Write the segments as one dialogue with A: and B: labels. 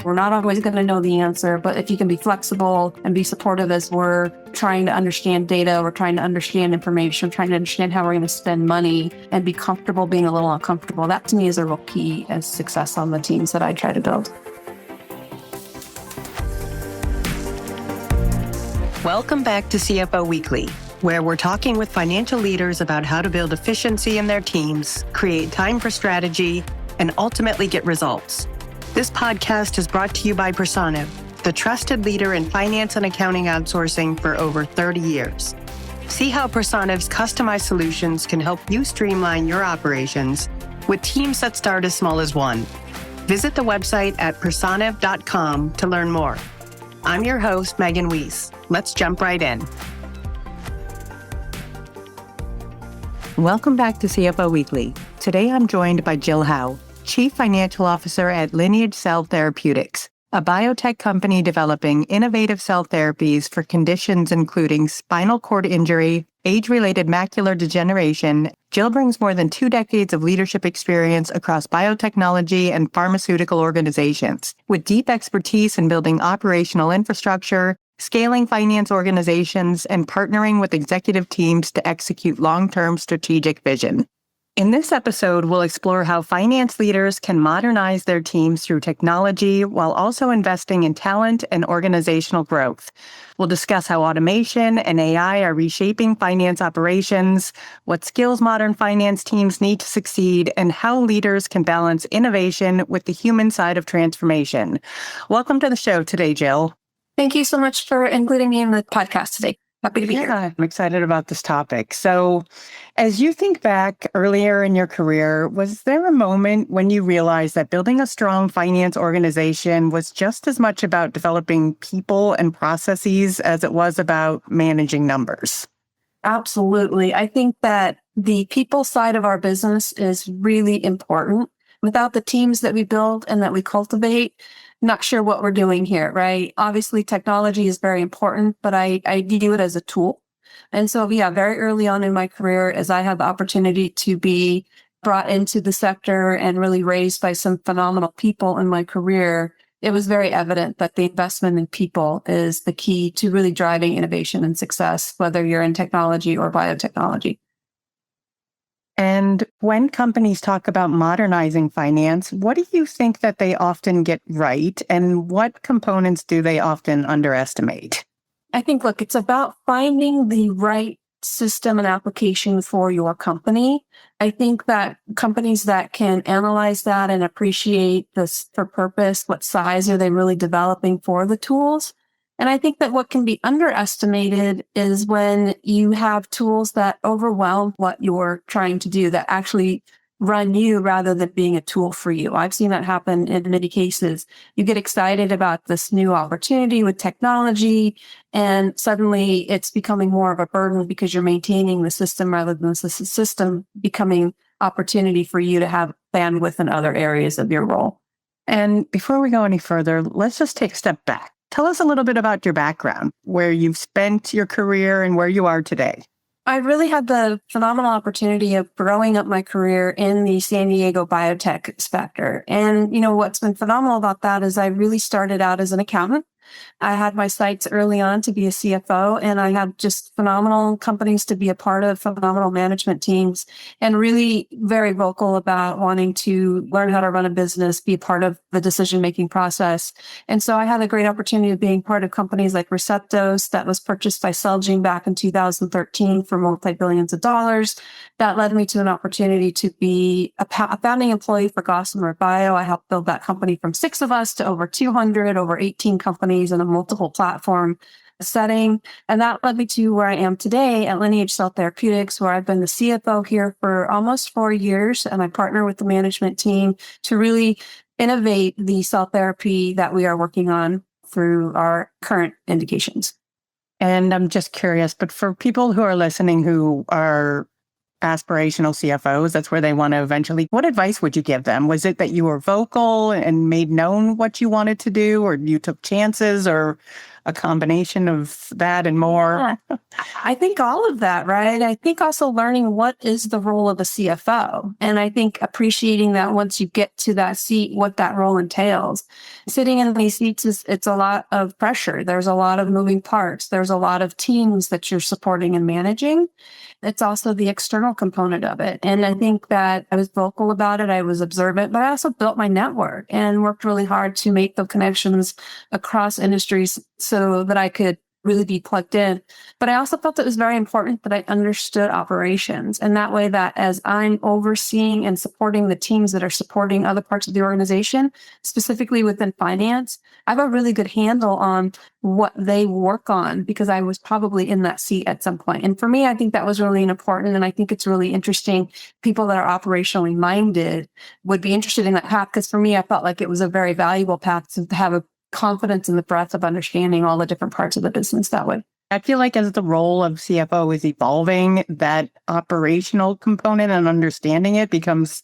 A: We're not always going to know the answer, but if you can be flexible and be supportive as we're trying to understand data, we're trying to understand information, trying to understand how we're going to spend money and be comfortable being a little uncomfortable, that to me is a real key as success on the teams that I try to build.
B: Welcome back to CFO Weekly, where we're talking with financial leaders about how to build efficiency in their teams, create time for strategy, and ultimately get results. This podcast is brought to you by Personiv, the trusted leader in finance and accounting outsourcing for over 30 years. See how Personiv's customized solutions can help you streamline your operations with teams that start as small as one. Visit the website at personiv.com to learn more. I'm your host, Megan Weis. Let's jump right in. Welcome back to CFO Weekly. Today I'm joined by Jill Howe, Chief Financial Officer at Lineage Cell Therapeutics, a biotech company developing innovative cell therapies for conditions including spinal cord injury, age-related macular degeneration. Jill brings more than 2 decades of leadership experience across biotechnology and pharmaceutical organizations, with deep expertise in building operational infrastructure, scaling finance organizations, and partnering with executive teams to execute long-term strategic vision. In this episode, we'll explore how finance leaders can modernize their teams through technology while also investing in talent and organizational growth. We'll discuss how automation and AI are reshaping finance operations, what skills modern finance teams need to succeed, and how leaders can balance innovation with the human side of transformation. Welcome to the show today, Jill.
A: Thank you so much for including me in the podcast today. Happy to be here.
B: I'm excited about this topic. So, as you think back earlier in your career, was there a moment when you realized that building a strong finance organization was just as much about developing people and processes as it was about managing numbers?
A: Absolutely. I think that the people side of our business is really important. Without the teams that we build and that we cultivate, not sure what we're doing here, right? Obviously, technology is very important, but I view it as a tool. And so, very early on in my career, as I had the opportunity to be brought into the sector and really raised by some phenomenal people in my career, it was very evident that the investment in people is the key to really driving innovation and success, whether you're in technology or biotechnology.
B: And when companies talk about modernizing finance, what do you think that they often get right, and what components do they often underestimate?
A: I think, it's about finding the right system and application for your company. I think that companies that can analyze that and appreciate this for purpose, what size are they really developing for the tools? And I think that what can be underestimated is when you have tools that overwhelm what you're trying to do, that actually run you rather than being a tool for you. I've seen that happen in many cases. You get excited about this new opportunity with technology, and suddenly it's becoming more of a burden because you're maintaining the system rather than the system becoming opportunity for you to have bandwidth in other areas of your role.
B: And before we go any further, let's just take a step back. Tell us a little bit about your background, where you've spent your career and where you are today.
A: I really had the phenomenal opportunity of growing up my career in the San Diego biotech sector. And, what's been phenomenal about that is I really started out as an accountant. I had my sights early on to be a CFO, and I had just phenomenal companies to be a part of, phenomenal management teams, and really very vocal about wanting to learn how to run a business, be a part of the decision-making process. And so I had a great opportunity of being part of companies like Receptos that was purchased by Celgene back in 2013 for multi-billions of dollars. That led me to an opportunity to be a founding employee for Gossamer Bio. I helped build that company from 6 of us to over 200, over 18 companies in a multiple platform setting. And that led me to where I am today at Lineage Cell Therapeutics, where I've been the CFO here for almost 4 years. And I partner with the management team to really innovate the cell therapy that we are working on through our current indications.
B: And I'm just curious, but for people who are listening who are aspirational CFOs, that's where they want to eventually, what advice would you give them? Was it that you were vocal and made known what you wanted to do, or you took chances, or a combination of that and more?
A: Yeah. I think all of that, right? I think also learning what is the role of a CFO. And I think appreciating that once you get to that seat, what that role entails. Sitting in these seats it's a lot of pressure. There's a lot of moving parts. There's a lot of teams that you're supporting and managing. It's also the external component of it. And I think that I was vocal about it. I was observant, but I also built my network and worked really hard to make the connections across industries so that I could really be plugged in. But I also felt it was very important that I understood operations. And that way that as I'm overseeing and supporting the teams that are supporting other parts of the organization, specifically within finance, I have a really good handle on what they work on because I was probably in that seat at some point. And for me, I think that was really important. And I think it's really interesting. People that are operationally minded would be interested in that path. Because for me, I felt like it was a very valuable path to have a confidence in the breadth of understanding all the different parts of the business that way.
B: I feel like as the role of CFO is evolving, that operational component and understanding it becomes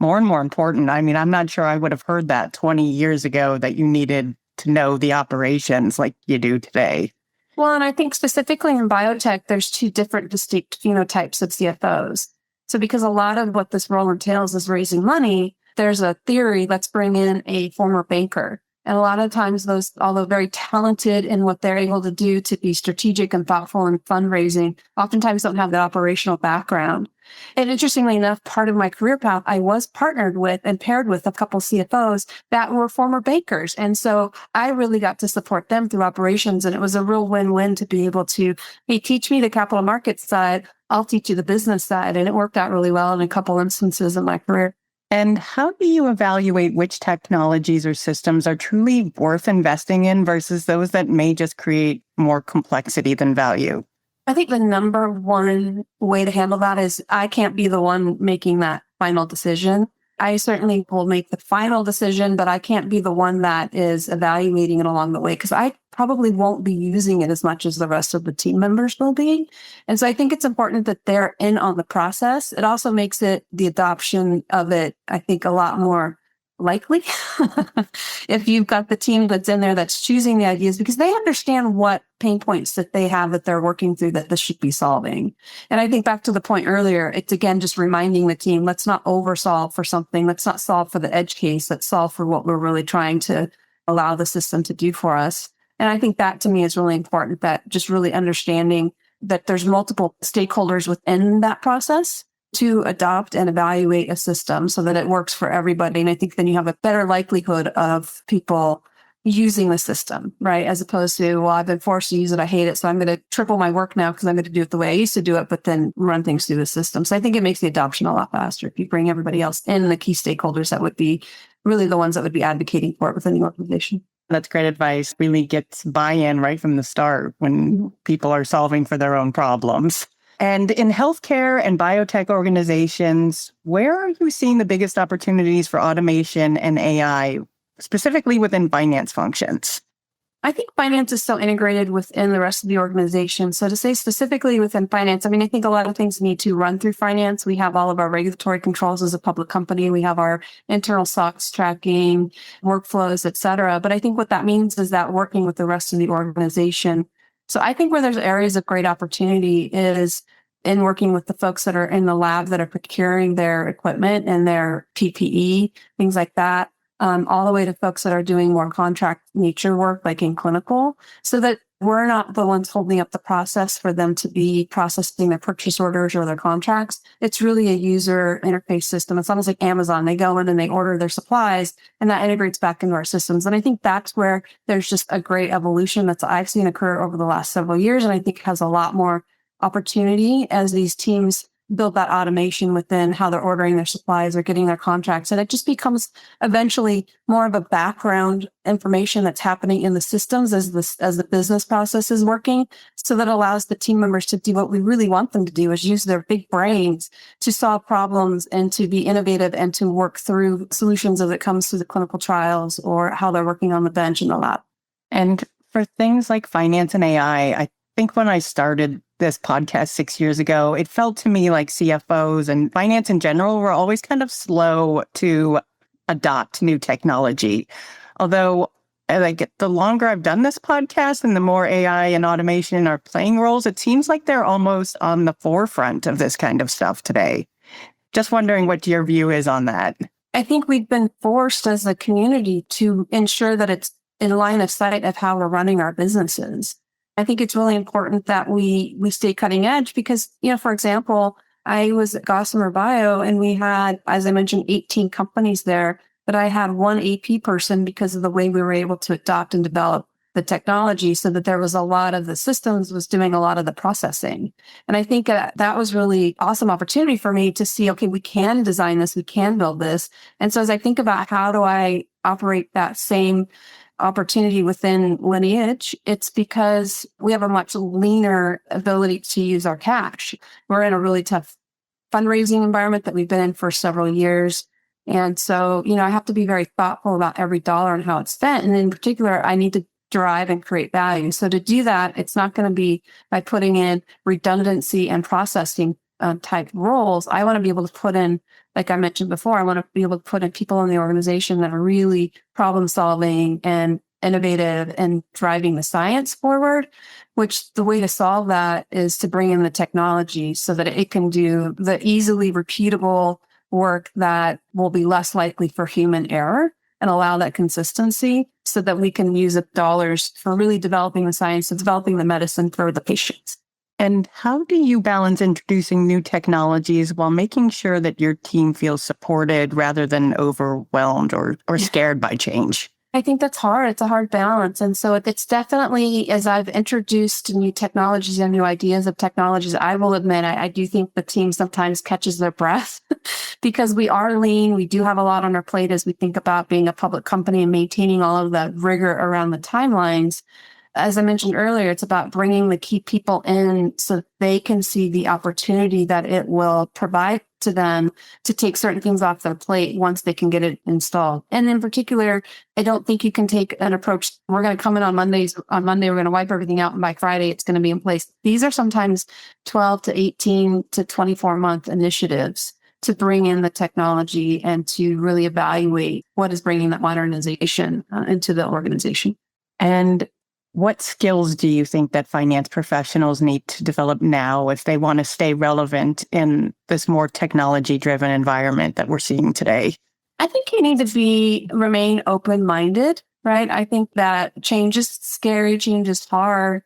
B: more and more important. I mean, I'm not sure I would have heard that 20 years ago that you needed to know the operations like you do today.
A: Well, and I think specifically in biotech, there's two different distinct phenotypes of CFOs. So because a lot of what this role entails is raising money, there's a theory, let's bring in a former banker. And a lot of times those, although very talented in what they're able to do to be strategic and thoughtful in fundraising, oftentimes don't have that operational background. And interestingly enough, part of my career path, I was partnered with and paired with a couple CFOs that were former bankers. And so I really got to support them through operations. And it was a real win-win to be able to, hey, teach me the capital markets side, I'll teach you the business side. And it worked out really well in a couple instances in my career.
B: And how do you evaluate which technologies or systems are truly worth investing in versus those that may just create more complexity than value?
A: I think the number one way to handle that is I can't be the one making that final decision. I certainly will make the final decision, but I can't be the one that is evaluating it along the way because I probably won't be using it as much as the rest of the team members will be. And so I think it's important that they're in on the process. It also makes it the adoption of it, I think, a lot more likely if you've got the team that's in there that's choosing the ideas because they understand what pain points that they have that they're working through that this should be solving. And I think back to the point earlier, it's again just reminding the team, let's not oversolve for something. Let's not solve for the edge case. Let's solve for what we're really trying to allow the system to do for us. And I think that to me is really important, that just really understanding that there's multiple stakeholders within that process to adopt and evaluate a system so that it works for everybody. And I think then you have a better likelihood of people using the system, right? As opposed to, well, I've been forced to use it. I hate it. So I'm going to triple my work now because I'm going to do it the way I used to do it, but then run things through the system. So I think it makes the adoption a lot faster if you bring everybody else in, the key stakeholders that would be really the ones that would be advocating for it within the organization.
B: That's great advice. Really gets buy-in right from the start when people are solving for their own problems. And in healthcare and biotech organizations, where are you seeing the biggest opportunities for automation and AI, specifically within finance functions?
A: I think finance is so integrated within the rest of the organization. So to say specifically within finance, I mean, I think a lot of things need to run through finance. We have all of our regulatory controls as a public company. We have our internal SOX tracking, workflows, et cetera. But I think what that means is that working with the rest of the organization. So I think where there's areas of great opportunity is in working with the folks that are in the lab that are procuring their equipment and their PPE, things like that, all the way to folks that are doing more contract nature work, like in clinical, so that we're not the ones holding up the process for them to be processing their purchase orders or their contracts. It's really a user interface system. It's almost like Amazon. They go in and they order their supplies and that integrates back into our systems. And I think that's where there's just a great evolution that I've seen occur over the last several years. And I think has a lot more opportunity as these teams build that automation within how they're ordering their supplies or getting their contracts. And it just becomes eventually more of a background information that's happening in the systems as the business process is working. So that allows the team members to do what we really want them to do, is use their big brains to solve problems and to be innovative and to work through solutions as it comes to the clinical trials or how they're working on the bench in the lab.
B: And for things like finance and AI, I think when I started this podcast 6 years ago, it felt to me like CFOs and finance in general were always kind of slow to adopt new technology. Although like the longer I've done this podcast and the more AI and automation are playing roles, it seems like they're almost on the forefront of this kind of stuff today. Just wondering what your view is on that.
A: I think we've been forced as a community to ensure that it's in line of sight of how we're running our businesses. I think it's really important that we stay cutting edge because, for example, I was at Gossamer Bio and we had, as I mentioned, 18 companies there, but I had one AP person because of the way we were able to adopt and develop the technology so that there was a lot of the systems was doing a lot of the processing. And I think that was really awesome opportunity for me to see, okay, we can design this, we can build this. And so as I think about how do I operate that same opportunity within Lineage, it's because we have a much leaner ability to use our cash. We're in a really tough fundraising environment that we've been in for several years. And so, I have to be very thoughtful about every dollar and how it's spent. And in particular, I need to drive and create value. So to do that, it's not going to be by putting in redundancy and processing type roles. I want to be able to put in, like I mentioned before, I want to be able to put in people in the organization that are really problem solving and innovative and driving the science forward, which the way to solve that is to bring in the technology so that it can do the easily repeatable work that will be less likely for human error and allow that consistency so that we can use the dollars for really developing the science and developing the medicine for the patients.
B: And how do you balance introducing new technologies while making sure that your team feels supported rather than overwhelmed or scared by change?
A: I think that's hard. It's a hard balance. And so it's definitely, as I've introduced new technologies and new ideas of technologies, I will admit, I do think the team sometimes catches their breath because we are lean. We do have a lot on our plate as we think about being a public company and maintaining all of the rigor around the timelines. As I mentioned earlier, it's about bringing the key people in so they can see the opportunity that it will provide to them to take certain things off their plate once they can get it installed. And in particular, I don't think you can take an approach. We're going to come in on Mondays. On Monday, we're going to wipe everything out. And by Friday, it's going to be in place. These are sometimes 12 to 18 to 24 month initiatives to bring in the technology and to really evaluate what is bringing that modernization into the organization.
B: And what skills do you think that finance professionals need to develop now if they want to stay relevant in this more technology-driven environment that we're seeing today?
A: I think you need to remain open-minded, right? I think that change is scary, change is hard,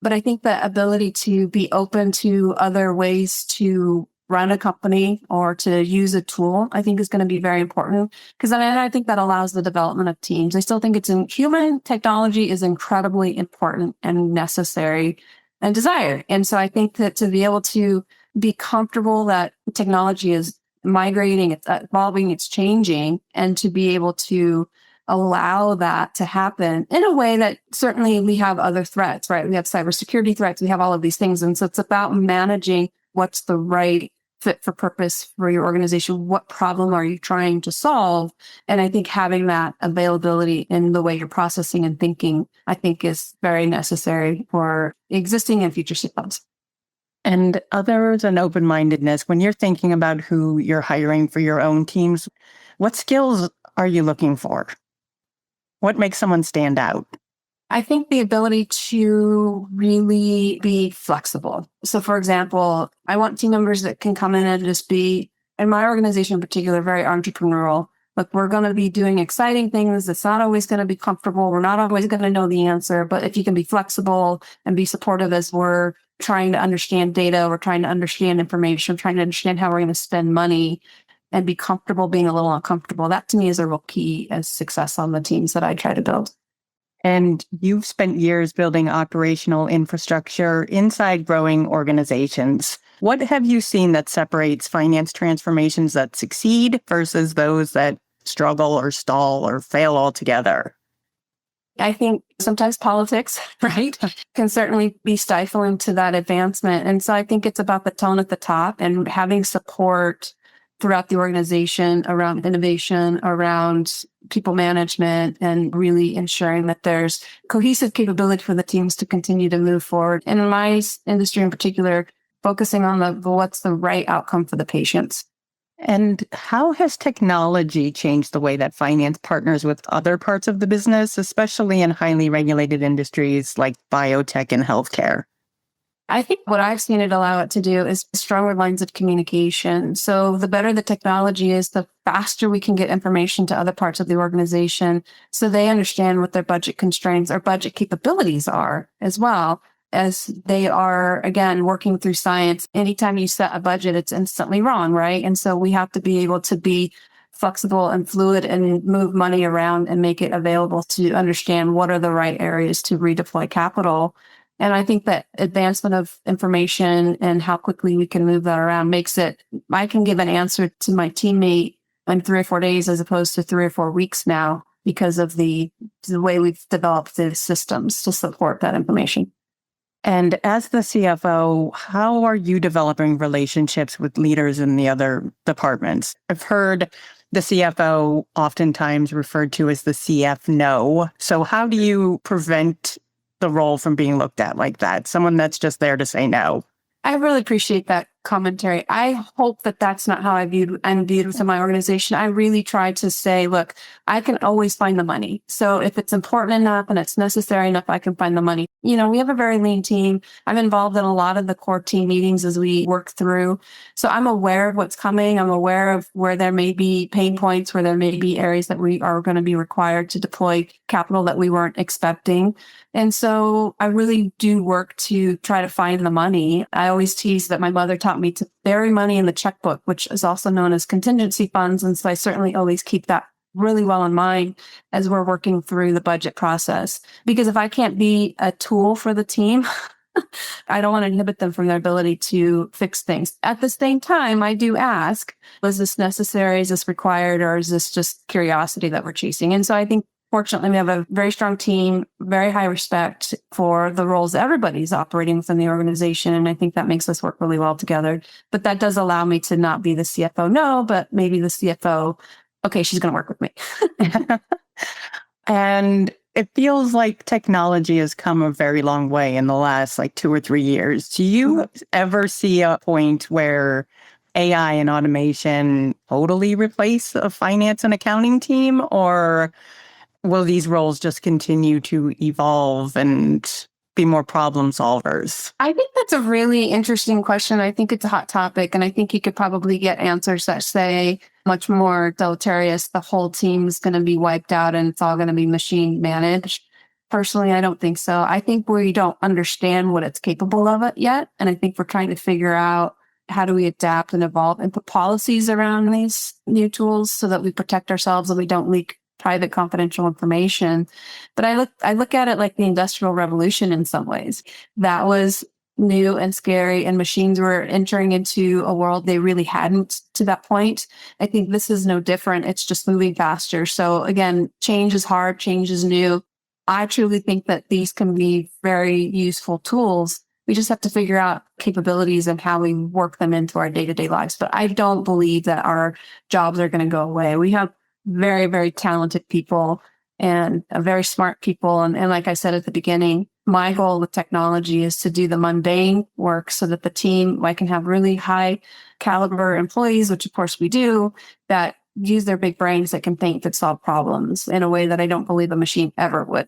A: but I think the ability to be open to other ways to run a company or to use a tool, I think is going to be very important because I think that allows the development of teams. I still think human technology is incredibly important and necessary and desired. And so I think that to be able to be comfortable that technology is migrating, it's evolving, it's changing, and to be able to allow that to happen in a way that certainly we have other threats, right? We have cybersecurity threats, we have all of these things. And so it's about managing what's the right fit for purpose for your organization. What problem are you trying to solve? And I think having that availability in the way you're processing and thinking, I think is very necessary for existing and future CFOs.
B: And other than open-mindedness, when you're thinking about who you're hiring for your own teams, what skills are you looking for? What makes someone stand out?
A: I think the ability to really be flexible. So for example, I want team members that can come in and just be, in my organization in particular, very entrepreneurial. Look, we're going to be doing exciting things. It's not always going to be comfortable. We're not always going to know the answer, but if you can be flexible and be supportive as we're trying to understand data, we're trying to understand information, trying to understand how we're going to spend money and be comfortable being a little uncomfortable. That to me is a real key as success on the teams that I try to build.
B: And you've spent years building operational infrastructure inside growing organizations. What have you seen that separates finance transformations that succeed versus those that struggle or stall or fail altogether?
A: I think sometimes politics, right, can certainly be stifling to that advancement. And so I think it's about the tone at the top and having support throughout the organization around innovation, around people management, and really ensuring that there's cohesive capability for the teams to continue to move forward. And in my industry in particular, focusing on what's the right outcome for the patients.
B: And how has technology changed the way that finance partners with other parts of the business, especially in highly regulated industries like biotech and healthcare?
A: I think what I've seen it allow it to do is stronger lines of communication. So the better the technology is, the faster we can get information to other parts of the organization so they understand what their budget constraints or budget capabilities are as well. As they are, again, working through science, anytime you set a budget, it's instantly wrong, right? And so we have to be able to be flexible and fluid and move money around and make it available to understand what are the right areas to redeploy capital. And I think that advancement of information and how quickly we can move that around makes it, I can give an answer to my teammate in 3 or 4 days as opposed to 3 or 4 weeks now because of the way we've developed the systems to support that information.
B: And as the CFO, how are you developing relationships with leaders in the other departments? I've heard the CFO oftentimes referred to as the CF no. So how do you prevent the role from being looked at like that? Someone that's just there to say no.
A: I really appreciate that commentary. I hope that that's not how I'm viewed within my organization. I really try to say, look, I can always find the money. So if it's important enough and it's necessary enough, I can find the money. You know, we have a very lean team. I'm involved in a lot of the core team meetings as we work through. So I'm aware of what's coming. I'm aware of where there may be pain points, where there may be areas that we are going to be required to deploy capital that we weren't expecting. And so I really do work to try to find the money. I always tease that my mother taught me to bury money in the checkbook, which is also known as contingency funds. And so I certainly always keep that really well in mind as we're working through the budget process. Because if I can't be a tool for the team, I don't want to inhibit them from their ability to fix things. At the same time, I do ask, was this necessary? Is this required? Or is this just curiosity that we're chasing? And so I think fortunately, we have a very strong team, very high respect for the roles that everybody's operating within the organization. And I think that makes us work really well together. But that does allow me to not be the CFO, no, but maybe the CFO, okay, she's going to work with me.
B: And it feels like technology has come a very long way in the last 2 or 3 years. Do you ever see a point where AI and automation totally replace a finance and accounting team, or will these roles just continue to evolve and be more problem solvers?
A: I think that's a really interesting question. I think it's a hot topic, and I think you could probably get answers that say much more deleterious. The whole team's going to be wiped out and it's all going to be machine managed. Personally, I don't think so. I think we don't understand what it's capable of it yet. And I think we're trying to figure out how do we adapt and evolve and put policies around these new tools so that we protect ourselves and we don't leak private confidential information. But I look at it like the Industrial Revolution in some ways. That was new and scary, and machines were entering into a world they really hadn't to that point. I think this is no different. It's just moving faster. So again, change is hard, change is new. I truly think that these can be very useful tools. We just have to figure out capabilities and how we work them into our day-to-day lives. But I don't believe that our jobs are going to go away. We have very, very talented people and very smart people. And like I said at the beginning, my goal with technology is to do the mundane work so that the team, I can have really high caliber employees, which of course we do, that use their big brains, that can think, that solve problems in a way that I don't believe a machine ever would.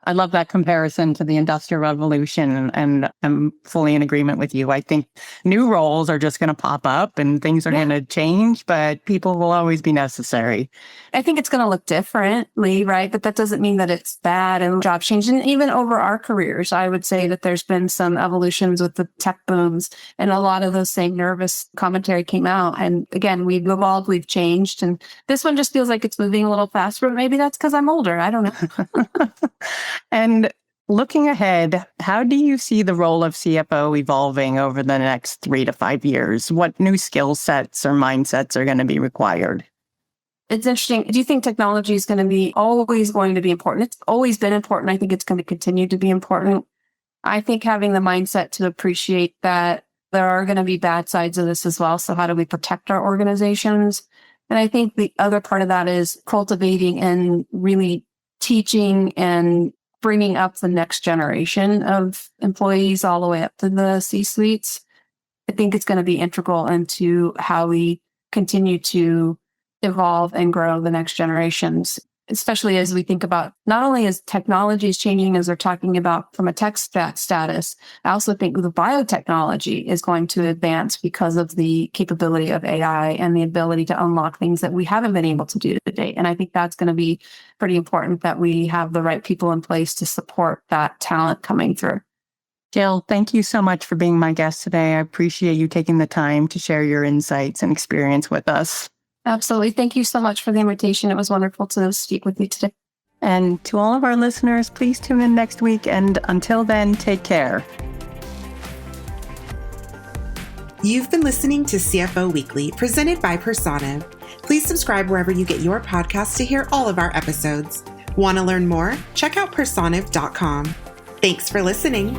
B: I love that comparison to the Industrial Revolution, and I'm fully in agreement with you. I think new roles are just going to pop up and things are going to change, but people will always be necessary.
A: I think it's going to look differently, right? But that doesn't mean that it's bad and jobs change. And even over our careers, I would say that there's been some evolutions with the tech booms, and a lot of those same nervous commentary came out. And again, we've evolved, we've changed. And this one just feels like it's moving a little faster, but maybe that's because I'm older. I don't know.
B: And looking ahead, how do you see the role of CFO evolving over the next 3 to 5 years? What new skill sets or mindsets are going to be required?
A: It's interesting. Do you think technology is going to be always going to be important? It's always been important. I think it's going to continue to be important. I think having the mindset to appreciate that there are going to be bad sides of this as well. So how do we protect our organizations? And I think the other part of that is cultivating and really teaching and bringing up the next generation of employees all the way up to the C-suites. I think it's going to be integral into how we continue to evolve and grow the next generations, especially as we think about not only as technology is changing, as we're talking about from a tech status, I also think the biotechnology is going to advance because of the capability of AI and the ability to unlock things that we haven't been able to do to date. And I think that's going to be pretty important that we have the right people in place to support that talent coming through.
B: Jill, thank you so much for being my guest today. I appreciate you taking the time to share your insights and experience with us.
A: Absolutely. Thank you so much for the invitation. It was wonderful to speak with you today.
B: And to all of our listeners, please tune in next week. And until then, take care.
C: You've been listening to CFO Weekly, presented by Personiv. Please subscribe wherever you get your podcasts to hear all of our episodes. Want to learn more? Check out personiv.com. Thanks for listening.